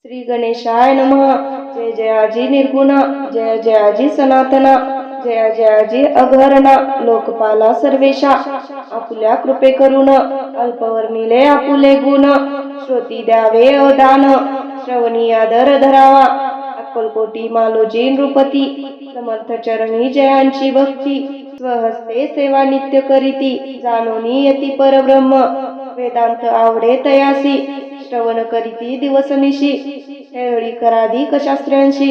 श्री गणेशाय नमः. जय जयाजी निर्गुण, जय जयाजी सनातन, जय जयाजी अघरणा, लोकपाला सर्वेशा. आपुल्या कृपे करुण, अल्पवर्णिले आपुले गुण. श्रोती द्यावे अदान, श्रवणी आदर धरावा. अक्कलकोटी मालोजी नृपती, समर्थ चरणी जयांची भक्ती. स्वहस्ते सेवा नित्य करीती, जाणोनी यती परब्रह्म. वेदांत आवडे तयासी, श्रवण करीती दिवसनिशी. हेरळी कराधिक शास्त्र्यांशी,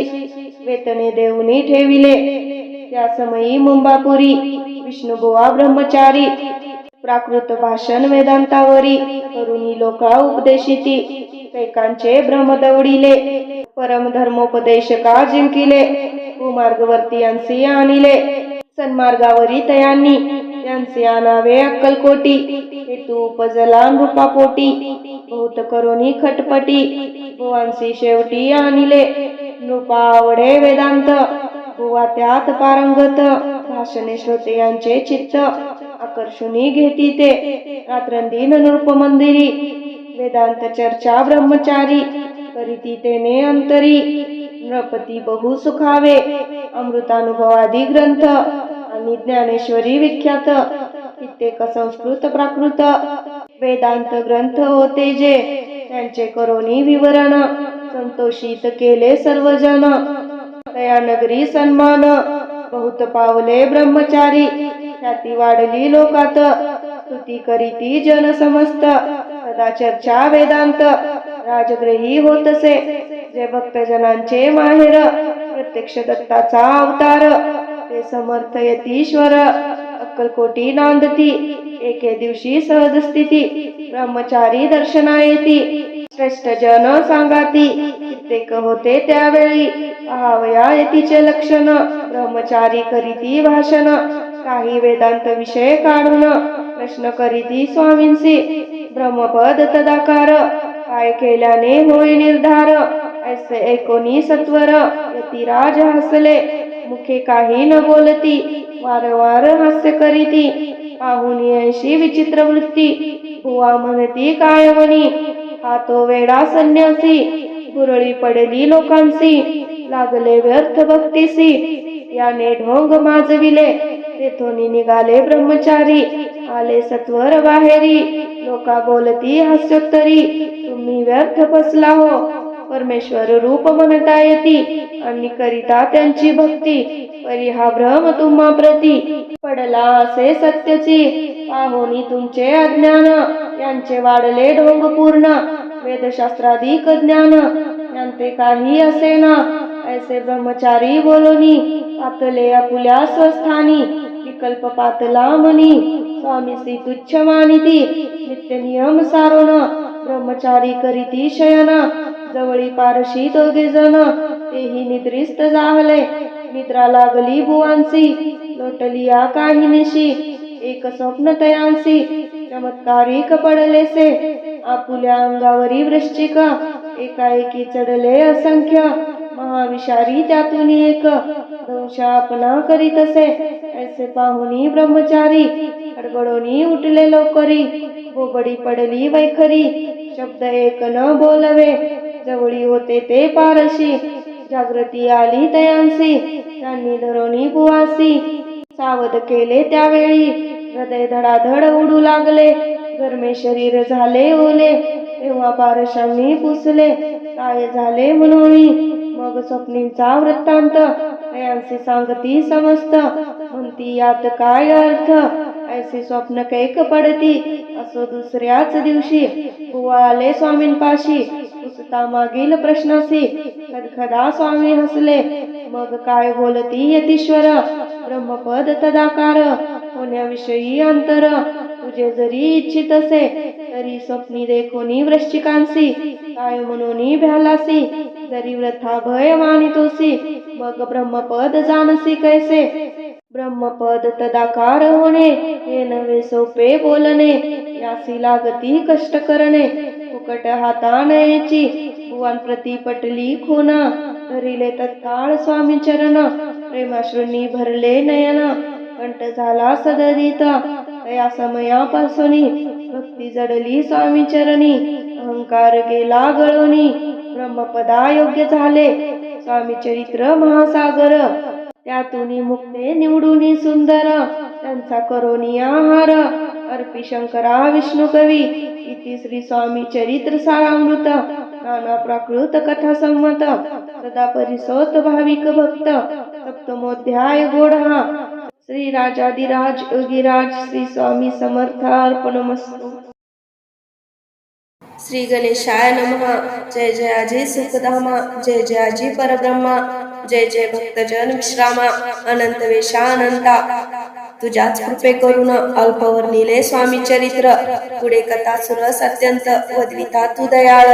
वेतने देऊनी ठेविले. त्या समयी मुंबापुरी, विष्णुबुवा ब्रह्मचारी. प्राकृत भाषण वेदांतावरी, करुणी लोका उपदेशिती. कैकांचे भ्रम दवडिले, परम धर्मोपदेशका जिंकिले. कुमार्गवर्तीयांसी आणिले, सन्मार्गावरी तयांनी. त्यांचे आणावे अक्कलकोटी, हेतू उपजला नृपापोटी. बहुत करोनी खटपटी, भुवांसी शेवटी आणिले. नृपा आवडे वेदांत, भुवा त्यात पारंगत. भाषणे श्रोते यांचे चित्त, आकर्षुनी घेती ते. रात्रंदिन नृप मंदिरी, वेदांत चर्चा ब्रह्मचारी. करीती तेने अंतरी, नृपती बहु सुखावे. अमृतानुभवादी ग्रंथ, आणि ज्ञानेश्वरी विख्यात. कित्येक संस्कृत प्राकृत, वेदांत ग्रंथ होते जे. त्यांचे करोनी विवरण, संतोषित केले सर्वजन. तया नगरी सन्मान, बहुत पावले ब्रह्मचारी. ख्याती वाढली लोकात, स्तुती करीती जन समस्त. सदा चर्चा वेदांत, राजग्रही होतसे. जे भक्तजनांचे माहेर, प्रत्यक्ष दत्ताचा अवतार. ते समर्थ यतीश्वर, अक्कलकोटी नांदती. एके दिवशी सहज स्थिती, ब्रह्मचारी दर्शना येती. श्रेष्ठ जन सांगाती, कित्येक होते त्यावेळी. पाहावया यतीचे लक्षण, ब्रह्मचारी करीती भाषण. काही वेदांत विषय काढून, प्रश्न करीती स्वामींसी. ब्रह्मपद तदाकार, काय केल्याने होई निर्धार. ऐसे ऐकोनी सत्वर, यतिराज हसले. मुखे काही न बोलती, वारंवार हास्य करीती. पाहुनी ऐशी विचित्र वृत्ती, भुवा म्हणती काय म्हणी. हा तो वेडा संन्यासी, गुरळी पडली लोकांसी. लागले व्यर्थ भक्तीसी, याने ढोंग माजविले. तेथोनी निघाले ब्रह्मचारी, आले सत्वर बाहेरी. लोका बोलती हास्योत्तरी, तुम्ही व्यर्थ फसला हो. परमेश्वर रूप म्हणता येती, आणि करिता त्यांची भक्ती. परी हा भ्रम तुम्हा प्रती, पडला असे सत्यची. पाहोनी तुमचे अज्ञान, यांचे वाढले ढोंग पूर्ण. वेदशास्त्राधिक ज्ञान, यांचे काही असेना. ऐसे ब्रह्मचारी बोलोनी, पातले आपुल्या स्वस्थानी. विकल्प पातला मनी, स्वामीसी तुच्छ मानिती. नित्य नियम सारोण, ब्रह्मचारी करीती शयन. जवळी पारशी दोघे जण, तेही निद्रिस्त जाहले. निद्रा लागली भुवांसी, लोटली या काही निशी. एक स्वप्न तयांसी, चमत्कारिक पडलेसे. आपुल्या अंगावरी वृश्चिक, एकाएकी चढले असंख्य. महाविषारी त्यातून एक, दंश आपणा करीतसे. ऐसे पाहुनी ब्रह्मचारी, हडबडोनी उठले लवकरी. बोबडी पडली वैखरी, शब्द एक न बोलवे. जवळी होते ते पारशी, जागृती आली तयांसी. त्यांनी धरोनी बुवासी, सावध केले त्यावेळी. हृदय धडाधड उडू लागले, गरमे शरीर झाले ओले. तेव्हा पारशांनी पुसले, काय झाले म्हणून. मग स्वप्नींचा वृत्तांत, तयांसी सांगती समस्त. म्हणती यात काय अर्थ, ऐसे स्वप्न कैक पडती. असो दुसऱ्याच दिवशी, बुवा आले स्वामींपाशी. पुसता मागील प्रश्नासी, खदखदा स्वामी हसले. मग काय बोलती यतीश्वर, ब्रह्मपद तदाकार. होण्याविषयी अंतर, तुझे जरी इच्छित असे. तरी स्वप्नी देखोनी वृश्चिकांसी, काय म्हणून भ्यालासी. जरी वृथा भय मानितोसी, मग ब्रह्मपद जाणसी कैसे. ब्रह्मपद तदाकार होणे, हे नवे सोपे बोलणे. यासी लागती कष्ट करणे, फुकट हाताळण्याची. भुवांप्रती पटली खून, धरिले तत्काळ स्वामी चरण. प्रेमाश्रूंनी भरले नयन, कंठ झाला सदरीत. तया समयापासूनी, भक्ती जडली स्वामी चरणी. अहंकार गेला गळोनी, ब्रह्मपदा योग्य झाले. स्वामी चरित्र महासागर त्यातून मुक्ते निवडून सुंदर. त्यांचा करोनी आहार अर्पी शंकरा विष्णू कवी. इति श्री स्वामी चरित्र सारामृत. नाना प्राकृत कथा संमत. सदा परिसोत भाविक भक्त. सप्तमोध्याय गोडहा. श्री राजाधिराज योगीराज श्री स्वामी समर्थ अर्पणमस्तु. श्री गणेशाय नमः. जय जयाजी सुखधामा. जय जयाजी परब्रह्मा. जय जय भक्तजन विश्रामा. अनंत वेशानंता तुझ्याच कृपे करून अल्पवर्णिले स्वामी चरित्र. पुढे कथा सुरस अत्यंत वद्विता तू दयाळ.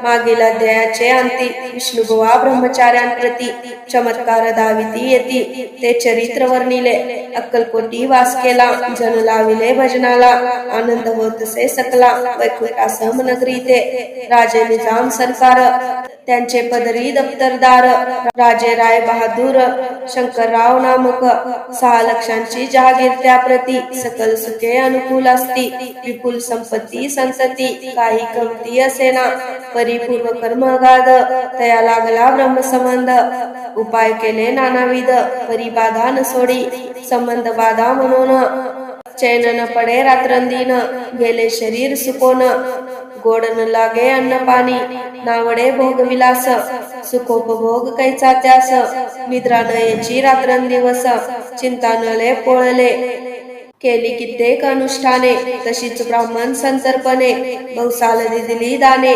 मागील अध्यायाचे अंती विष्णुबुवा ब्रह्मचार्यांप्रती चमत्कार दाविती येती ते चरित्र वर्णिले. अक्कलकोटी वास केला जन लाविले भजनाला. आनंद होतसे सकला वैकुंठासम नगरी ते. राजे निजाम सरकार त्यांचे पदरी दप्तरदार. राजे राय बहादूर शंकरराव नामक 6 लक्षांची जहागीर त्याप्रती. सकल सुखे अनुकूल असती. विपुल संपत्ती संतती काही कमती असेना. परिपूर्व कर्मगाद तया लागला ब्रह्मसंबंध. उपाय केले नानाविध परिबाधा न सोडी. संबंध बाधा म्हणून चैन न पडे रात्रंदिन. गेले शरीर सुकोन गोड न लागे अन्न पाणी. नावडे भोगविलास सुखोपभोग कैचा त्यास. निद्रा न येची रात्रंदिवस चिंता नले पोळले. केली कित्येक अनुष्ठाने तशीच ब्राह्मण संतर्पणे. बहुसाल दिली दाने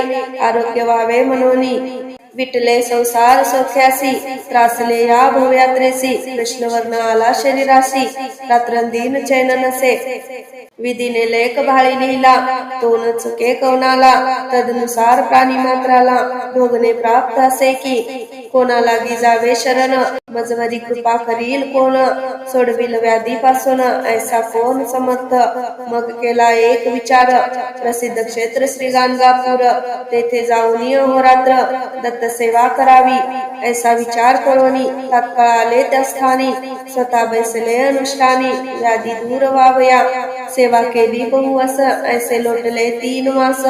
आरोग्य व्हावे मनोनी. विटले संसार सौख्यासी त्रासले या भवयात्रेसी. कृष्णवर्ण आला शरीरासी रात्रंदिन चैन नसे. विधीने लेख भाळी लिहिला तो न चुके कवनाला. तदनुसार प्राणी मात्राला भोगणे प्राप्त असे की. कोणाला जावे शरण मजवरी कृपा करील कोण. सोडविल व्याधीपासून ऐसा कोण समर्थ. मग केला एक विचार प्रसिद्ध क्षेत्र श्री गाणगापूर. तेथे जाऊन अहोरात्र दत्त सेवा करावी. ऐसा विचार करोनी तात्काळ आले त्या स्थानी. स्वतः बैसले अनुष्ठानी व्याधी दूर व्हावया. सेवा केली बहुवस ऐसे लोटले 3 मास.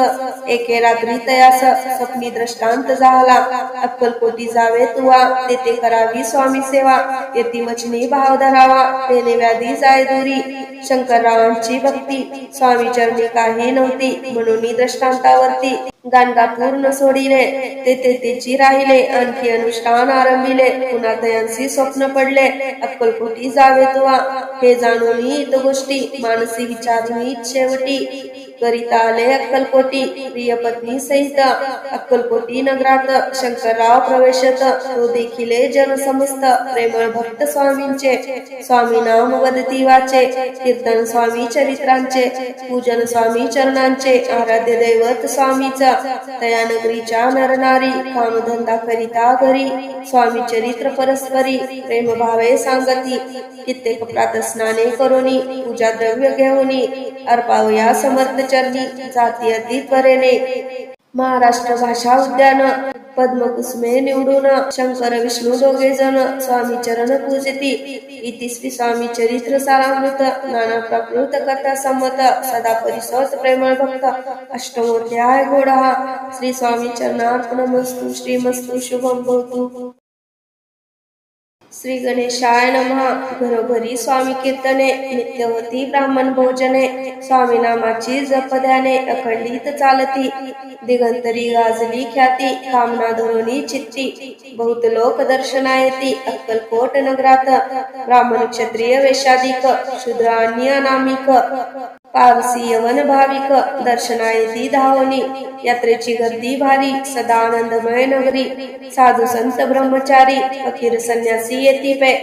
एके रात्री तयास स्वप्नी दृष्टांत झाला. अक्कलकोटी जावे तुवा तेथे करावी स्वामी सेवा. येती वचनी भाव धरावा तेने व्याधी जाय दुरी. शंकररावांची भक्ती स्वामी चरणी काही नव्हती म्हणून दृष्टांतावरती. गाणगापूर न सोडिले तेथे तेची राहिले. आणखी अनुष्ठान आरंभिले. पुन्हा तयांसी स्वप्न पडले अक्कलकोटी जावे तुवा. हे जाणून हित गोष्टी मानसी विचारून शेवटी. करीता आले अक्कलकोटी प्रिय पत्नी सहित. अक्कलकोटी नगरात शंकरराव प्रवेशत. तो देखिले जन समस्त प्रेमळ भक्त स्वामींचे. स्वामी नाम वदती वाचे. कीर्तन स्वामी चरित्रांचे. पूजन स्वामी चरणांचे. आराध्य दैवत स्वामीच. तया नगरीच्या नरनारी कामधंदा करिता घरी. स्वामी चरित्र परस्परी प्रेम भावे सांगती. कित्येक प्रातस्नाने करोनी पूजा द्रव्य घेऊनी. अर्पावया समर्थ चरणी जाती अति त्वरेने. महाराष्ट्र भाषा उद्यान पद्मकुसुमे निवडून. शंकर विष्णू दोघे जण स्वामी चरण पूजिती. इति श्री स्वामी चरित्र सारामृत. नाना प्राकृत कथा संमत. सदा परिसोत प्रेमळ भक्त. अष्टमोध्याय गोडहा. श्री स्वामी चरणार्पणमस्तु. श्रीमस्तु शुभम भवतु. श्री गणेशाय नमः. घरोघरी स्वामी कीर्तने नित्य होती ब्राह्मण भोजने. स्वामी नामाची जप ध्याने अखंडित चालती. दिगंतरी गाजली ख्याती कामना धरोनी चित्ती. बहुत लोक दर्शना येती अक्कलकोट नगरात. ब्राह्मण क्षत्रिय वेशाधिक शूद्र आणि अनामिक. पारसी यवन भाविक दर्शना येती धावनी. यात्रेची गर्दी भारी सदा आनंदमय नगरी. साधू संत ब्रह्मचारी फकीर संन्यासी येती पे.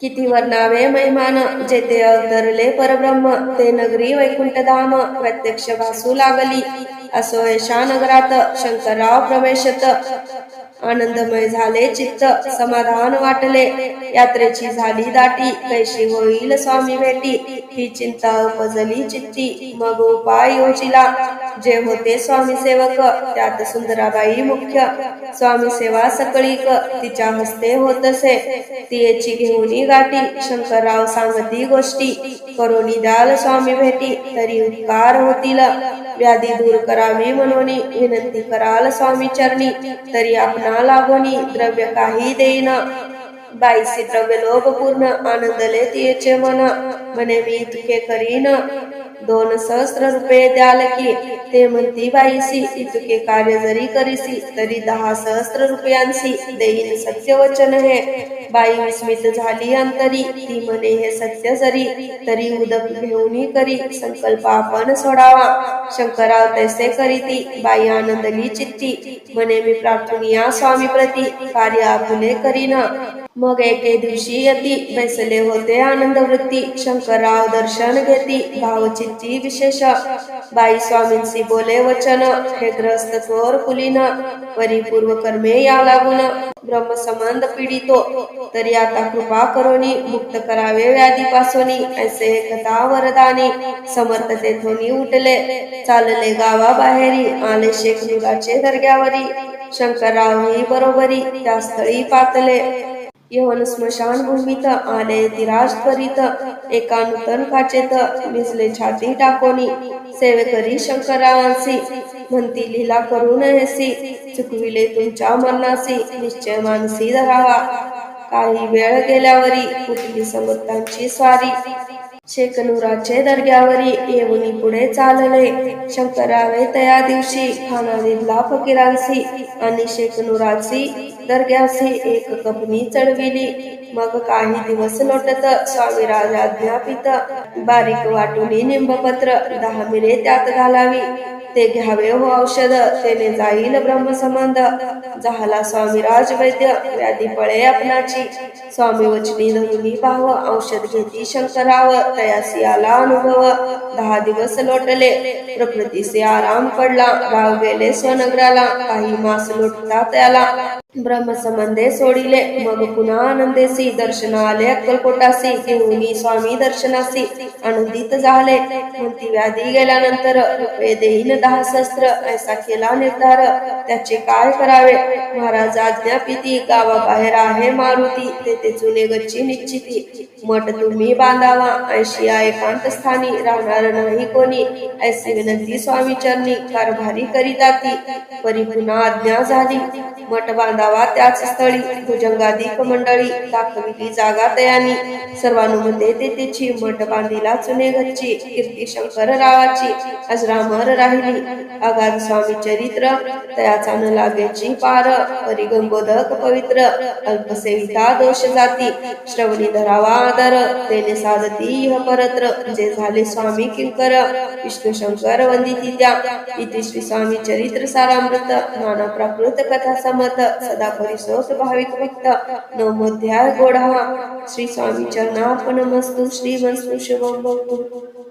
किती वर्णावे महिमान जेथे अवतरले परब्रह्म. ते नगरी वैकुंठधाम प्रत्यक्ष भासू लागली. असो ऐशा नगरात शंकरराव प्रवेशत. आनंदमय झाले चित्त समाधान वाटले. यात्रेची झाली दाटी कैशी होईल स्वामी भेटी. ही चिंता उपजली चित्ती मग उपाय योजिला. जे होते स्वामी सेवक त्यात सुंदराबाई मुख्य. स्वामी सेवा सकळीक तिच्या हस्ते होतसे. तियेची घेऊनी गाठी शंकरराव सांगती गोष्टी. करोनी द्याल स्वामी भेटी तरी उपकार होतील. व्याधी दूर करावी म्हणून विनंती कराल स्वामी चरणी. तरी आपणा लागोनी द्रव्य काही देईन. बाईसी द्रव्य लोभ पूर्ण आनंदले तिचे मन. म्हणे मी इतके करीन 2 सहस्त्र रुपये द्याल की. ते म्हणती बाईसी इतके कार्य जरी करीसी तरी 10 सहस्त्र रुपयांसी देईन सत्य वचन हे. बाई विस्मित झाली अंतरी. ती म्हणे हे सत्य जरी तरी उदक घेऊनी करी संकल्प आपण सोडावा. शंकरराव तैसे करीती. बाई आनंदली चित्ती. म्हणे मी प्रार्थनिया स्वामी प्रती कार्य आपुले करीन. मग एके दिवशी यती बैसले होते आनंद वृत्ती. शंकरराव दर्शन घेती भावचित्ती विशेष. बाई स्वामींसी बोले वचन हे ग्रस्त थोर कुलीन. परिपूर्व कर्मे या लागून ब्रह्मसंबंध पीडितो. तरी आता कृपा करोनी मुक्त करावे व्याधीपासोनी. ऐसे एकता वरदानी समर्थ तेथोनी उठले. चालले गावाबाहेरी आले शेखनुराचे दर्ग्यावरी. शंकरराव ही बरोबरी त्या स्थळी पातले. यवन स्मशान भूमीत आले तिराज त्वरित. एका नूतन काचेत निजले छाती टाकोनी. सेवेकरी शंकररावांसी म्हणती लीला करून हेसी. चुकविले तुमच्या मरणासी निश्चय मानसी धरावा. काही वेळ गेल्यावरी कुठली समर्थांची स्वारी. शेखनुराचे दर्ग्यावरी येऊनी पुढे चालले. शंकररावे तया दिवशी खाना दिला फकीरांसी. आणि शेखनुराची दर्ग्यासी एक कपनी चढविली. मग काही दिवस लोटत स्वामीराज आज्ञापित. बारीक वाटुनी निंबपत्र 10 मिरे त्यात घालावी. ते घ्यावे हो औषध तेने जाईल ब्रह्मसंबंध. झाला स्वामीराज वैद्य व्याधी पळे आपणाची. स्वामी वचनी धरुनी भाव औषध घेती शंकरराव. तयासी आला अनुभव. 10 दिवस लोटले प्रकृतीसे आराम पडला. राव गेले स्वनगराला. काही मास लोटता त्याला. ब्रह्मसंबंधे सोडिले मग पुन्हा आनंदेसी. दर्शन आले अक्कलकोटासी. घेऊनी स्वामी दर्शनासी आनंदित झाले. म्हणती व्याधी गेल्यानंतर रुपये देईन 10 सहस्त्र. ऐसा केला निर्धार. त्याचे काय करावे. महाराज आज्ञापिती. गावाबाहेर आहे मारुती. तेथे जुने गच्ची निश्चिती. मठ तुम्ही बांधावा. 80 एकांत स्थानी राहणार नाही कोणी. ऐसी विनंती स्वामी चरणी कारभारी करीता ती. परी पुन्हा आज्ञा झाली. मठ बांधावा त्याच स्थळी. भुजंगाधिक मंडळी दाखविली जागा तयानी. सर्वानुमते तेथेची मठ बांधिला चुने गच्ची. कीर्ती शंकररावाची अजरामर राहिली. अगाध स्वामी चरित्र तयाचा न लागेची पार. परी गंगोदक पवित्र अल्पसेविता दोष जाती. श्रवणी धरावा आदर तेने साधती इह परत्र. जे झाले स्वामी किंकर विष्णू शंकर वंदिती त्या. इति श्री स्वामी चरित्र सारामृत नाना प्राकृत कथा समत सदा परिसोत भाविक भक्त. नवमोध्याय गोढा. श्री स्वामी चरणार्पणमस्तु. श्रीमस्तु शुभम भवतु.